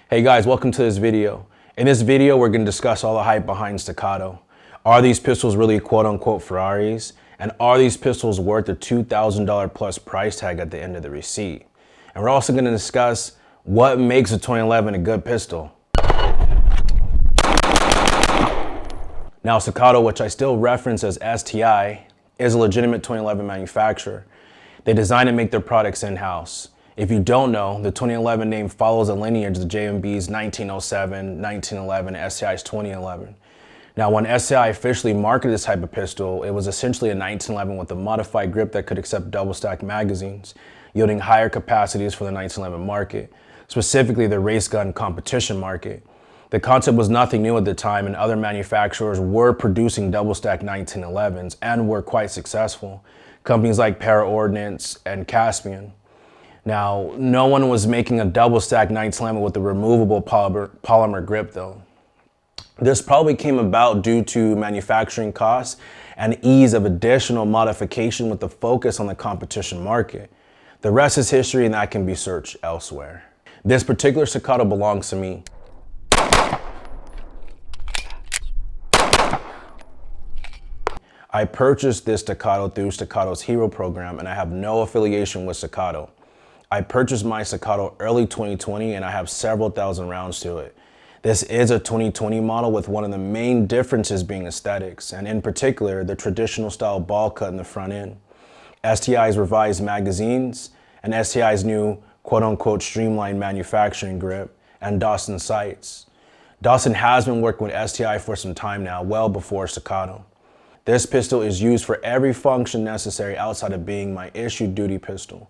Hey guys, welcome to this video. In this video, we're going to discuss all the hype behind Staccato. Are these pistols really quote-unquote FERRARIs? And are these pistols worth the $2,000 plus price tag at the end of the receipt? And we're also going to discuss what makes a 2011 a good pistol. Now, Staccato, which I still reference as STI, is a legitimate 2011 manufacturer. They design and make their products in-house. If you don't know, the 2011 name follows a lineage of the JMB's 1907, 1911, and STI's 2011. Now, when STI officially marketed this type of pistol, it was essentially a 1911 with a modified grip that could accept double-stack magazines, yielding higher capacities for the 1911 market, specifically the race gun competition market. The concept was nothing new at the time, and other manufacturers were producing double-stack 1911s and were quite successful. Companies like FeRRaRi and Caspian. Now, no one was making a double-stack 1911 with a removable polymer grip though. This probably came about due to manufacturing costs and ease of additional modification with the focus on the competition market. The rest is history, and that can be searched elsewhere. This particular Staccato belongs to me. I purchased this Staccato through Staccato's Hero program, and I have no affiliation with Staccato. I purchased my Staccato early 2020, and I have several thousand rounds to it. This is a 2020 model, with one of the main differences being aesthetics, and in particular, the traditional style ball cut in the front end, STI's revised magazines, and STI's new quote-unquote streamlined manufacturing grip, and Dawson sights. Dawson has been working with STI for some time now, well before Staccato. This pistol is used for every function necessary outside of being my issued duty pistol.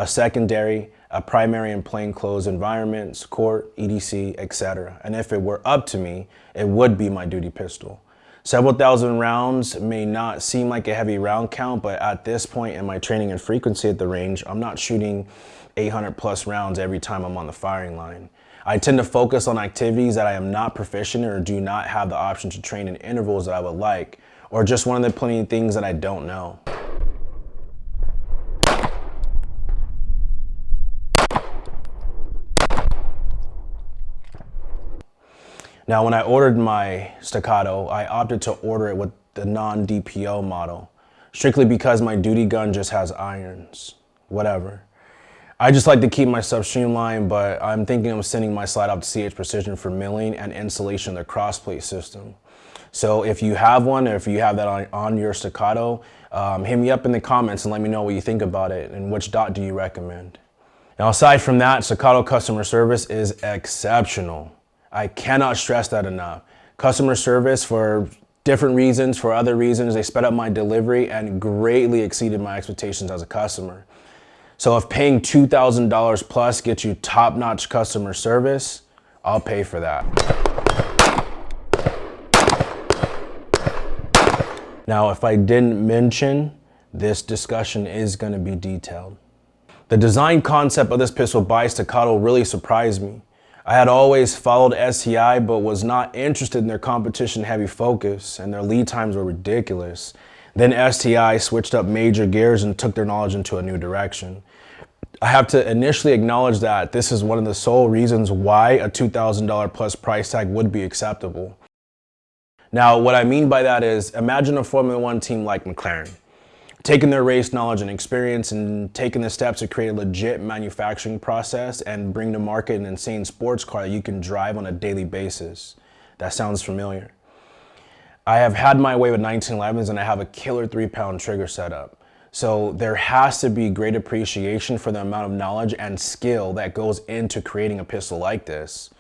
A secondary, a primary in plainclothes environments, court, EDC, etc. And if it were up to me, it would be my duty pistol. Several thousand rounds may not seem like a heavy round count, but at this point in my training and frequency at the range, I'm not shooting 800 plus rounds every time I'm on the firing line. I tend to focus on activities that I am not proficient in or do not have the option to train in intervals that I would like, or just one of the plenty of things that I don't know. Now, when I ordered my Staccato, I opted to order it with the non-DPO model, strictly because my duty gun just has irons. Whatever. I just like to keep my stuff streamlined, but I'm thinking of sending my slide off to CH Precision for milling and installation of the crossplate system. So if you have one, or if you have that on your Staccato, hit me up in the comments and let me know what you think about it and which dot do you recommend. Now, aside from that, Staccato customer service is exceptional. I cannot stress that enough. Customer service, for different reasons, for other reasons, they sped up my delivery and greatly exceeded my expectations as a customer. So if paying $2,000 plus gets you top-notch customer service, I'll pay for that. Now, if I didn't mention, this discussion is going to be detailed. The design concept of this pistol by Staccato really surprised me. I had always followed STI, but was not interested in their competition-heavy focus, and their lead times were ridiculous. Then STI switched up major gears and took their knowledge into a new direction. I have to initially acknowledge that this is one of the sole reasons why a $2,000 plus price tag would be acceptable. Now, what I mean by that is, imagine a Formula One team like McLaren, taking their race knowledge and experience and taking the steps to create a legit manufacturing process and bring to market an insane sports car that you can drive on a daily basis. That sounds familiar. I have had my way with 1911s, and I have a killer 3-pound trigger setup. So there has to be great appreciation for the amount of knowledge and skill that goes into creating a pistol like this.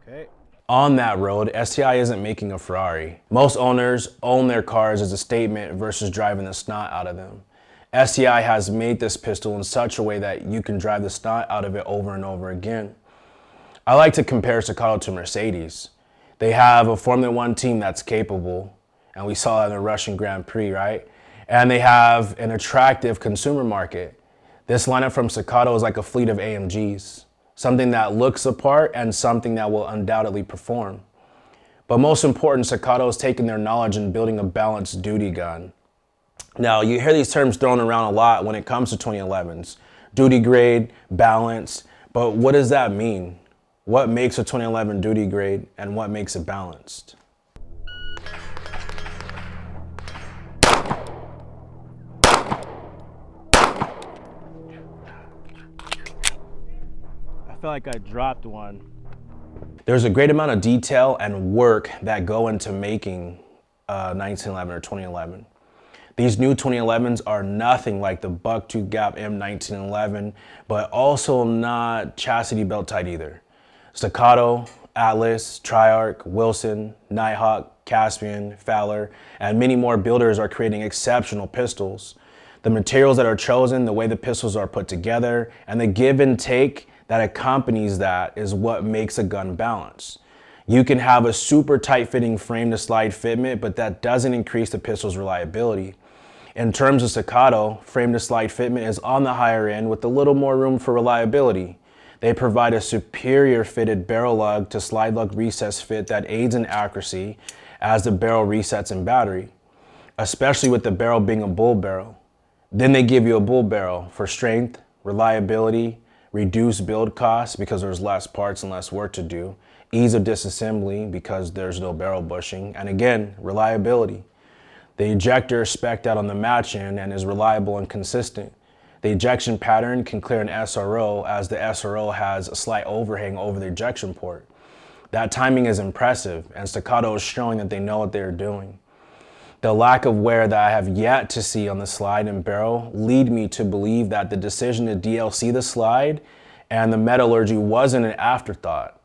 Okay. On that road, STI isn't making a FeRRaRi. Most owners own their cars as a statement versus driving the snot out of them. STI has made this pistol in such a way that you can drive the snot out of it over and over again. I like to compare Staccato to Mercedes. They have a Formula One team that's capable, and we saw that in the Russian Grand Prix, right? And they have an attractive consumer market. This lineup from Staccato is like a fleet of AMGs. Something that looks the part and something that will undoubtedly perform. But most important, Staccato has taken their knowledge in building a balanced duty gun. Now, you hear these terms thrown around a lot when it comes to 2011s. Duty grade, balanced, but what does that mean? What makes a 2011 duty grade and what makes it balanced? I feel like I dropped one. There's a great amount of detail and work that go into making 1911 or 2011. These new 2011s are nothing like the buck-tooth gap M1911, but also not chastity belt tight either. Staccato, Atlas, Triarch, Wilson, Nighthawk, Caspian, Fowler, and many more builders are creating exceptional pistols. The materials that are chosen, the way the pistols are put together, and the give and take that accompanies that is what makes a gun balanced. You can have a super tight fitting frame to slide fitment, but that doesn't increase the pistol's reliability. In terms of Staccato, frame to slide fitment is on the higher end with a little more room for reliability. They provide a superior fitted barrel lug to slide lug recess fit that aids in accuracy as the barrel resets in battery, especially with the barrel being a bull barrel. Then they give you a bull barrel for strength, reliability, reduced build costs because there's less parts and less work to do, ease of disassembly because there's no barrel bushing, and again, reliability. The ejector is spec'd out on the match end and is reliable and consistent. The ejection pattern can clear an SRO as the SRO has a slight overhang over the ejection port. That timing is impressive, and Staccato is showing that they know what they're doing. The lack of wear that I have yet to see on the slide and barrel lead me to believe that the decision to DLC the slide and the metallurgy wasn't an afterthought.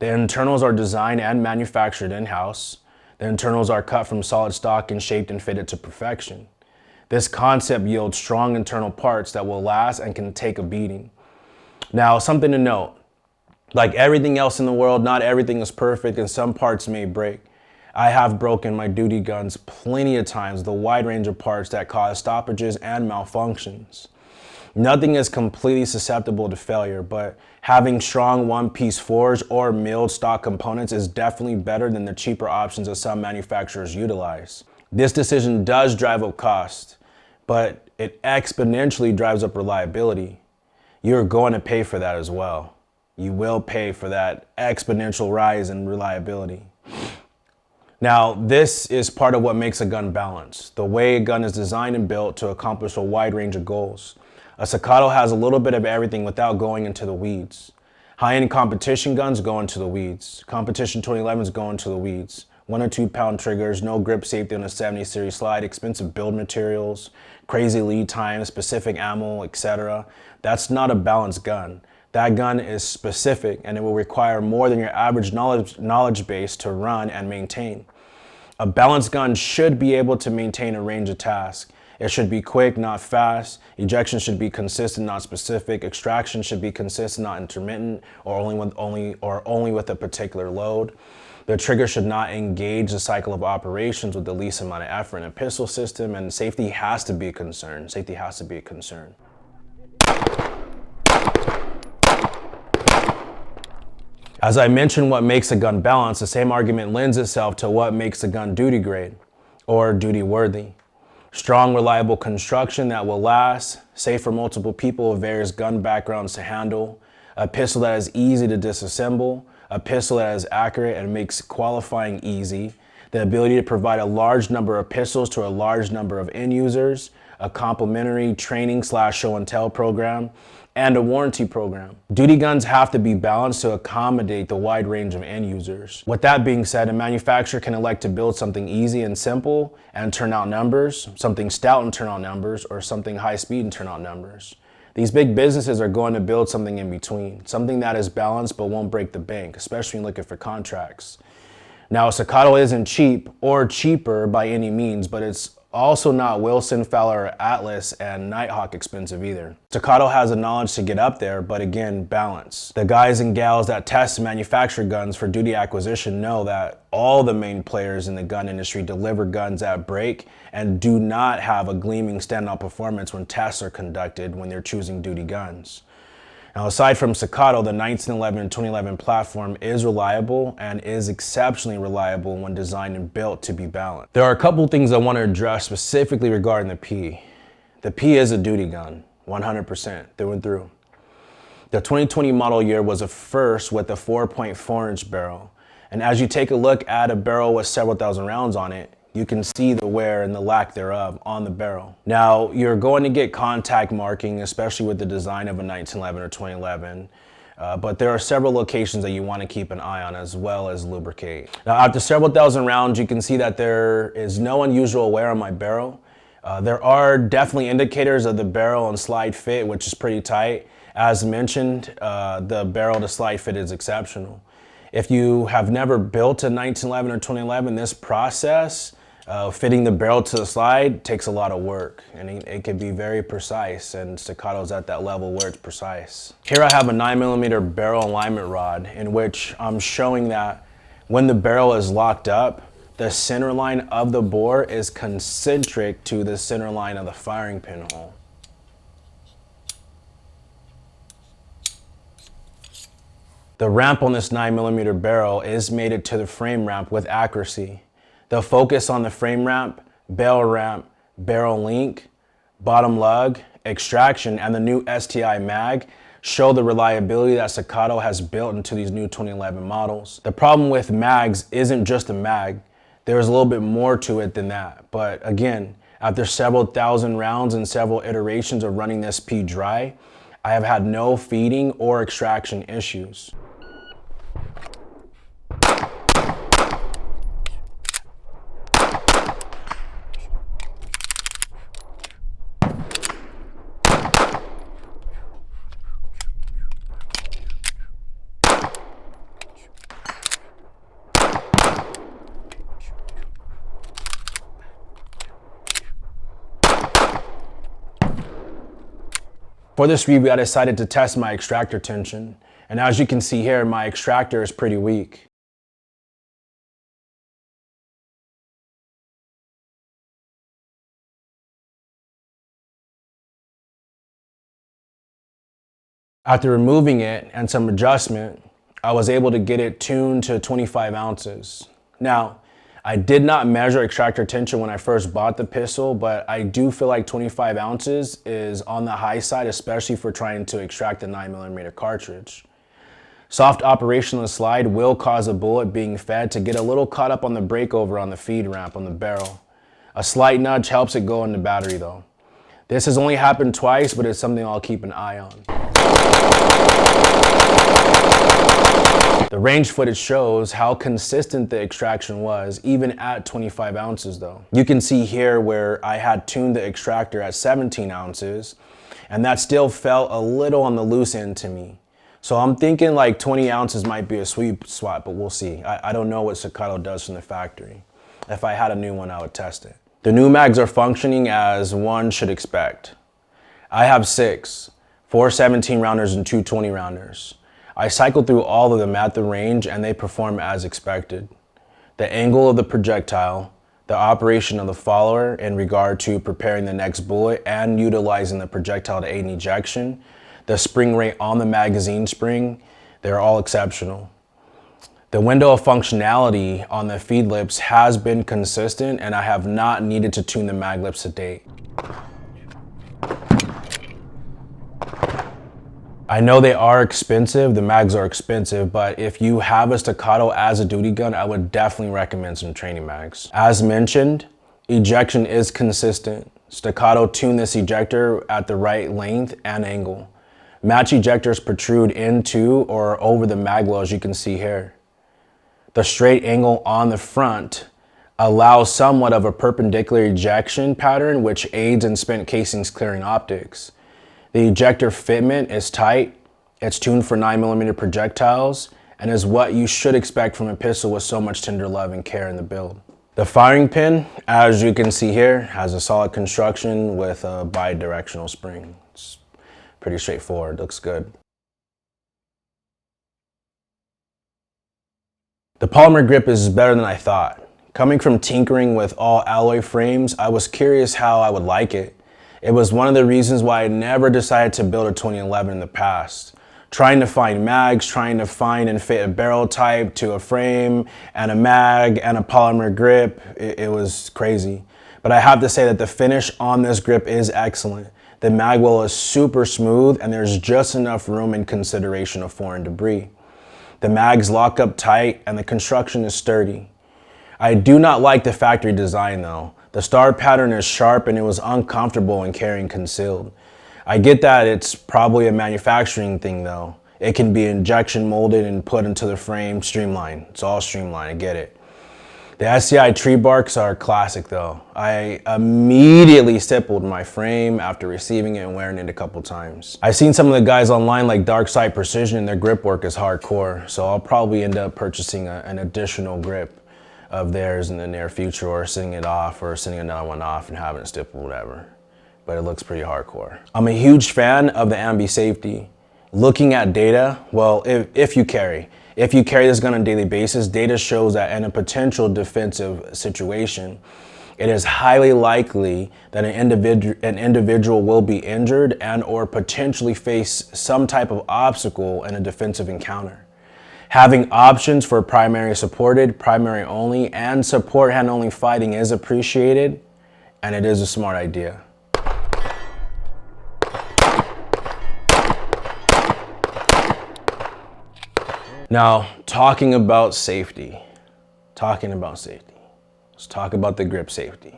The internals are designed and manufactured in-house. The internals are cut from solid stock and shaped and fitted to perfection. This concept yields strong internal parts that will last and can take a beating. Now, something to note, like everything else in the world, not everything is perfect and some parts may break. I have broken my duty guns plenty of times, the wide range of parts that cause stoppages and malfunctions. Nothing is completely susceptible to failure, but having strong one-piece forged or milled stock components is definitely better than the cheaper options that some manufacturers utilize. This decision does drive up cost, but it exponentially drives up reliability. You're going to pay for that as well. You will pay for that exponential rise in reliability. Now, this is part of what makes a gun balanced, the way a gun is designed and built to accomplish a wide range of goals. A Staccato has a little bit of everything without going into the weeds. High-end competition guns go into the weeds. Competition 2011s go into the weeds. 1 or 2 pound triggers, no grip safety on a 70 series slide, expensive build materials, crazy lead times, specific ammo, etc. That's not a balanced gun. That gun is specific and it will require more than your average knowledge base to run and maintain. A balanced gun should be able to maintain a range of tasks. It should be quick, not fast. Ejection should be consistent, not specific. Extraction should be consistent, not intermittent, or only with a particular load. The trigger should not engage the cycle of operations with the least amount of effort in a pistol system, and safety has to be a concern. Safety has to be a concern. As I mentioned what makes a gun balanced, the same argument lends itself to what makes a gun duty grade or duty worthy. Strong, reliable construction that will last, safe for multiple people of various gun backgrounds to handle, a pistol that is easy to disassemble, a pistol that is accurate and makes qualifying easy, the ability to provide a large number of pistols to a large number of end users, a complimentary training / show and tell program, and a warranty program. Duty guns have to be balanced to accommodate the wide range of end users. With that being said, a manufacturer can elect to build something easy and simple and turn out numbers, something stout and turn out numbers, or something high speed and turn out numbers. These big businesses are going to build something in between, something that is balanced but won't break the bank, especially when looking for contracts. Now, a Staccato isn't cheap or cheaper by any means, but it's also not Wilson, Fowler, Atlas, and Nighthawk expensive either. Staccato has the knowledge to get up there, but again, balance. The guys and gals that test and manufacture guns for duty acquisition know that all the main players in the gun industry deliver guns that break and do not have a gleaming standout performance when tests are conducted when they're choosing duty guns. Now, aside from Staccato, the 1911 and 2011 platform is reliable and is exceptionally reliable when designed and built to be balanced. There are a couple things I want to address specifically regarding the P. The P is a duty gun, 100% through and through. The 2020 model year was a first with a 4.4-inch barrel. And as you take a look at a barrel with several thousand rounds on it, you can see the wear and the lack thereof on the barrel. Now, you're going to get contact marking, especially with the design of a 1911 or 2011, but there are several locations that you want to keep an eye on as well as lubricate. Now, after several thousand rounds, you can see that there is no unusual wear on my barrel. There are definitely indicators of the barrel and slide fit, which is pretty tight. As mentioned, the barrel to slide fit is exceptional. If you have never built a 1911 or 2011, this process, fitting the barrel to the slide takes a lot of work, and it can be very precise, and Staccato's at that level where it's precise. Here I have a 9mm barrel alignment rod in which I'm showing that when the barrel is locked up, the center line of the bore is concentric to the center line of the firing pinhole. The ramp on this 9mm barrel is mated to the frame ramp with accuracy. The focus on the frame ramp, barrel link, bottom lug, extraction, and the new STI mag show the reliability that Staccato has built into these new 2011 models. The problem with mags isn't just the mag. There's a little bit more to it than that. But again, after several thousand rounds and several iterations of running this P dry, I have had no feeding or extraction issues. For this review, I decided to test my extractor tension, and as you can see here, my extractor is pretty weak. After removing it and some adjustment, I was able to get it tuned to 25 ounces. Now, I did not measure extractor tension when I first bought the pistol, but I do feel like 25 ounces is on the high side, especially for trying to extract the 9mm cartridge. Soft operation of the slide will cause a bullet being fed to get a little caught up on the breakover on the feed ramp on the barrel. A slight nudge helps it go in the battery though. This has only happened twice, but it's something I'll keep an eye on. The range footage shows how consistent the extraction was, even at 25 ounces though. You can see here where I had tuned the extractor at 17 ounces, and that still felt a little on the loose end to me. So I'm thinking like 20 ounces might be a sweet spot, but we'll see. I don't know what Staccato does from the factory. If I had a new one, I would test it. The new mags are functioning as one should expect. I have 6, 4 17-rounders and 2 20-rounders. I cycled through all of them at the range and they perform as expected. The angle of the projectile, the operation of the follower in regard to preparing the next bullet and utilizing the projectile to aid in ejection, the spring rate on the magazine spring, they're all exceptional. The window of functionality on the feed lips has been consistent, and I have not needed to tune the mag lips to date. I know they are expensive, the mags are expensive, but if you have a Staccato as a duty gun, I would definitely recommend some training mags. As mentioned, ejection is consistent. Staccato tuned this ejector at the right length and angle. Match ejectors protrude into or over the mag well, as you can see here. The straight angle on the front allows somewhat of a perpendicular ejection pattern, which aids in spent casings clearing optics. The ejector fitment is tight, it's tuned for 9mm projectiles, and is what you should expect from a pistol with so much tender love and care in the build. The firing pin, as you can see here, has a solid construction with a bi-directional spring. It's pretty straightforward, looks good. The polymer grip is better than I thought. Coming from tinkering with all alloy frames, I was curious how I would like it. It was one of the reasons why I never decided to build a 2011 in the past. trying to find mags, trying to find and fit a barrel type to a frame and a mag and a polymer grip. It was crazy. But I have to say that the finish on this grip is excellent. The mag well is super smooth and there's just enough room in consideration of foreign debris. The mags lock up tight and the construction is sturdy. I do not like the factory design though. The star pattern is sharp and it was uncomfortable when carrying concealed. I get that it's probably a manufacturing thing though. It can be injection molded and put into the frame, streamlined. It's all streamlined, I get it. The SCI tree barks are classic though. I immediately stippled my frame after receiving it and wearing it a couple times. I've seen some of the guys online like Darkside Precision and their grip work is hardcore, so I'll probably end up purchasing an additional grip of theirs in the near future, or sending it off or sending another one off and having it stippled, whatever. But it looks pretty hardcore. I'm a huge fan of the Ambi Safety. Looking at data, well, if you carry this gun on a daily basis, data shows that in a potential defensive situation, it is highly likely that an individual will be injured and or potentially face some type of obstacle in a defensive encounter. Having options for primary supported, primary only, and support hand only fighting is appreciated, and it is a smart idea. Now, talking about safety. Let's talk about the grip safety.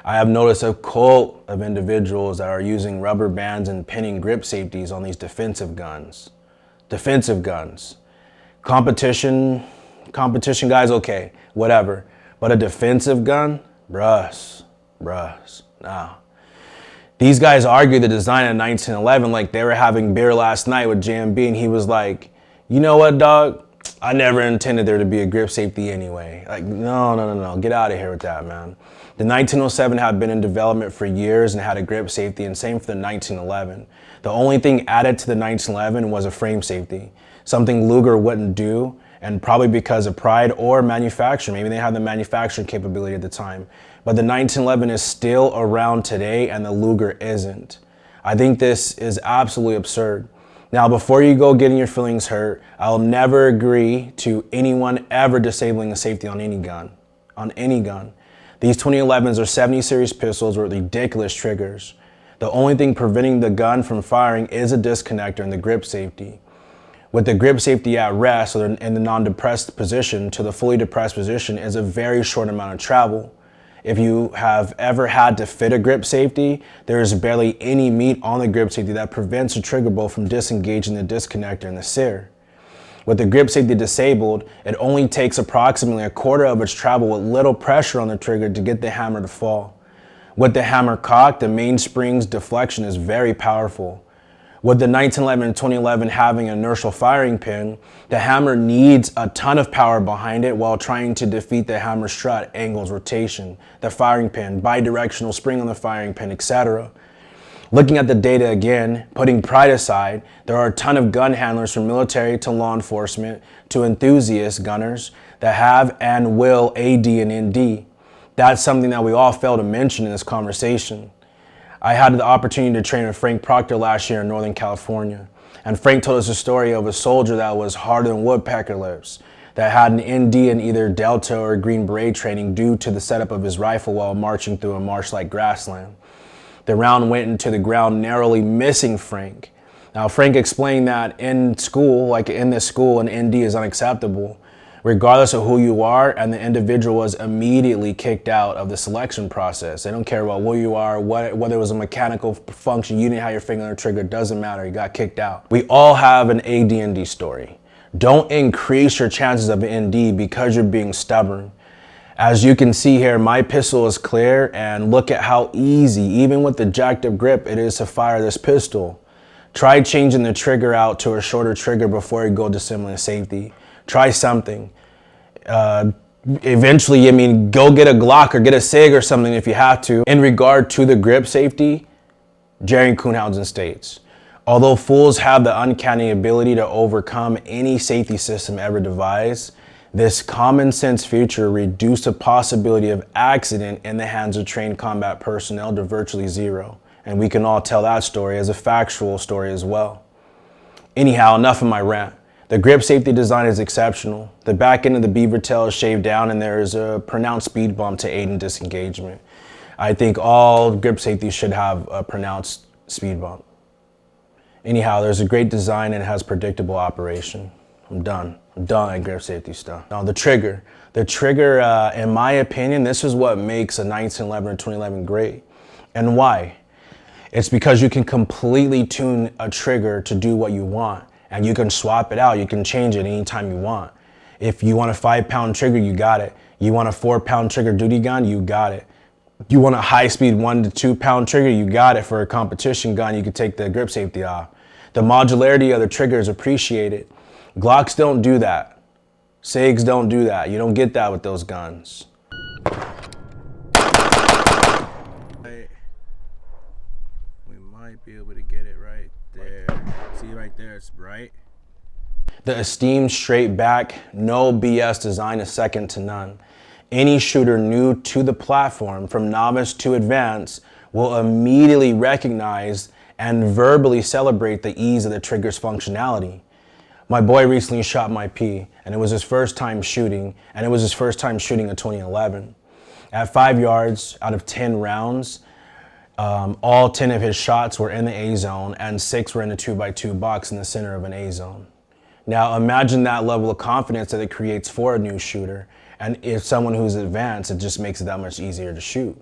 I have noticed a cult of individuals that are using rubber bands and pinning grip safeties on these defensive guns. Competition guys, okay, whatever. But a defensive gun? Bruh, nah. These guys argue the design of 1911 like they were having beer last night with JMB and he was like, you know what, dog? I never intended there to be a grip safety anyway. Like, no, get out of here with that, man. The 1907 had been in development for years and had a grip safety, and same for the 1911. The only thing added to the 1911 was a frame safety, something Luger wouldn't do, and probably because of pride or manufacturing. Maybe they had the manufacturing capability at the time. But the 1911 is still around today and the Luger isn't. I think this is absolutely absurd. Now, before you go getting your feelings hurt, I'll never agree to anyone ever disabling a safety on any gun. These 2011s are 70 series pistols with ridiculous triggers. The only thing preventing the gun from firing is a disconnector in the grip safety. With the grip safety at rest or in the non-depressed position to the fully depressed position is a very short amount of travel. If you have ever had to fit a grip safety, there is barely any meat on the grip safety that prevents the trigger bolt from disengaging the disconnector in the Sear. With the grip safety disabled, it only takes approximately a quarter of its travel with little pressure on the trigger to get the hammer to fall. With the hammer cocked, the mainspring's deflection is very powerful. With the 1911 and 2011 having an inertial firing pin, the hammer needs a ton of power behind it while trying to defeat the hammer strut, angles, rotation, the firing pin, bidirectional spring on the firing pin, etc. Looking at the data again, putting pride aside, there are a ton of gun handlers from military to law enforcement to enthusiast gunners that have and will AD and ND. That's something that we all fail to mention in this conversation. I had the opportunity to train with Frank Proctor last year in Northern California. And Frank told us a story of a soldier that was harder than woodpecker lips, that had an ND in either Delta or Green Beret training due to the setup of his rifle while marching through a marsh-like grassland. The round went into the ground, narrowly missing Frank. Now, Frank explained that in school, like in this school, an ND is unacceptable, regardless of who you are, and the individual was immediately kicked out of the selection process. They don't care about who you are, whether it was a mechanical function, you didn't have your finger on the trigger, doesn't matter, you got kicked out. We all have an AD&D story. Don't increase your chances of an ND because you're being stubborn. As you can see here, my pistol is clear, and look at how easy, even with the jacked up grip, it is to fire this pistol. Try changing the trigger out to a shorter trigger before you go to similar safety. Try something. Eventually, go get a Glock or get a SIG or something if you have to. In regard to the grip safety, Jerry Kuhnhausen states, although fools have the uncanny ability to overcome any safety system ever devised, this common sense feature reduced the possibility of accident in the hands of trained combat personnel to virtually zero. And we can all tell that story as a factual story as well. Anyhow, enough of my rant. The grip safety design is exceptional. The back end of the beaver tail is shaved down and there is a pronounced speed bump to aid in disengagement. I think all grip safety should have a pronounced speed bump. Anyhow, there's a great design and it has predictable operation. I'm done at grip safety stuff. Now the trigger. The trigger, in my opinion, this is what makes a 1911 or 2011 great. And why? It's because you can completely tune a trigger to do what you want. And you can swap it out, you can change it anytime you want. If you want a 5-pound trigger, you got it. You want a 4-pound trigger duty gun, you got it. You want a high-speed 1 to 2-pound trigger, you got it. For a competition gun, you can take the grip safety off. The modularity of the trigger is appreciated. Glocks don't do that. SIGs don't do that. You don't get that with those guns. We might be able to get it right there. See right there, it's bright. The esteemed straight back, no BS design is second to none. Any shooter new to the platform, from novice to advanced, will immediately recognize and verbally celebrate the ease of the trigger's functionality. My boy recently shot my P, and it was his first time shooting, a 2011. At 5 yards out of 10 rounds, all 10 of his shots were in the A zone and 6 were in the 2x2 box in the center of an A zone. Now imagine that level of confidence that it creates for a new shooter, and if someone who's advanced, it just makes it that much easier to shoot.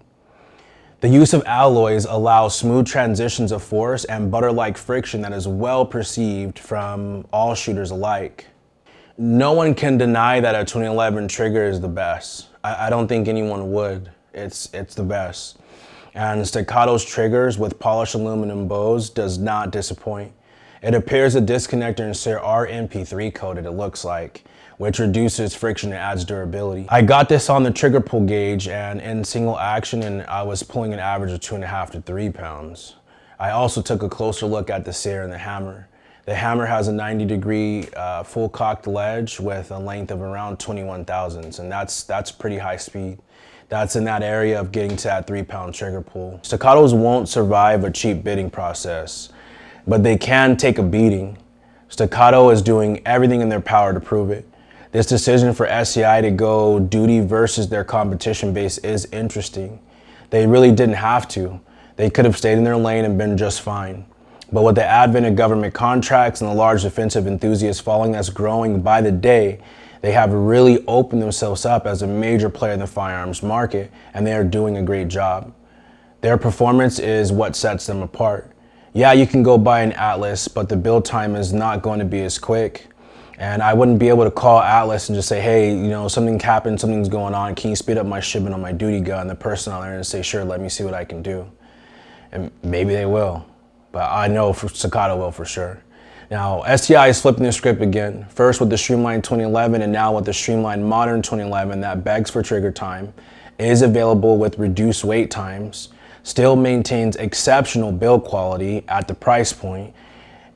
The use of alloys allows smooth transitions of force and butter-like friction that is well perceived from all shooters alike. No one can deny that a 2011 trigger is the best. I don't think anyone would. It's the best. And Staccato's triggers with polished aluminum bows does not disappoint. It appears the disconnector and Sear are MP3 coated, it looks like, which reduces friction and adds durability. I got this on the trigger pull gauge and in single action, and I was pulling an average of 2.5 to 3 pounds. I also took a closer look at the Sear and the hammer. The hammer has a 90-degree full cocked ledge with a length of around 21 thousandths, and that's pretty high speed. That's in that area of getting to that 3-pound trigger pull. Staccatos won't survive a cheap bidding process, but they can take a beating. Staccato is doing everything in their power to prove it. This decision for SCI to go duty versus their competition base is interesting. They really didn't have to. They could have stayed in their lane and been just fine. But with the advent of government contracts and the large defensive enthusiast following that's growing by the day, they have really opened themselves up as a major player in the firearms market, and they are doing a great job. Their performance is what sets them apart. Yeah, you can go buy an Atlas, but the build time is not going to be as quick. And I wouldn't be able to call Atlas and just say, hey, you know, something happened, something's going on, can you speed up my shipment on my duty gun? The person on there and say, sure, let me see what I can do. And maybe they will, but I know Staccato will for sure. Now, STI is flipping the script again, first with the streamlined 2011 and now with the streamlined modern 2011 that begs for trigger time, is available with reduced wait times, still maintains exceptional build quality at the price point,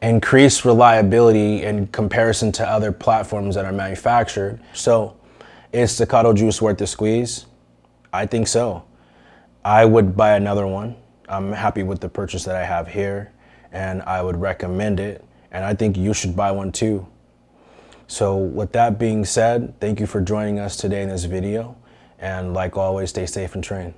increased reliability in comparison to other platforms that are manufactured. So, is Staccato juice worth the squeeze? I think so. I would buy another one. I'm happy with the purchase that I have here, and I would recommend it. And I think you should buy one too. So with that being said, thank you for joining us today in this video. And like always, stay safe and train.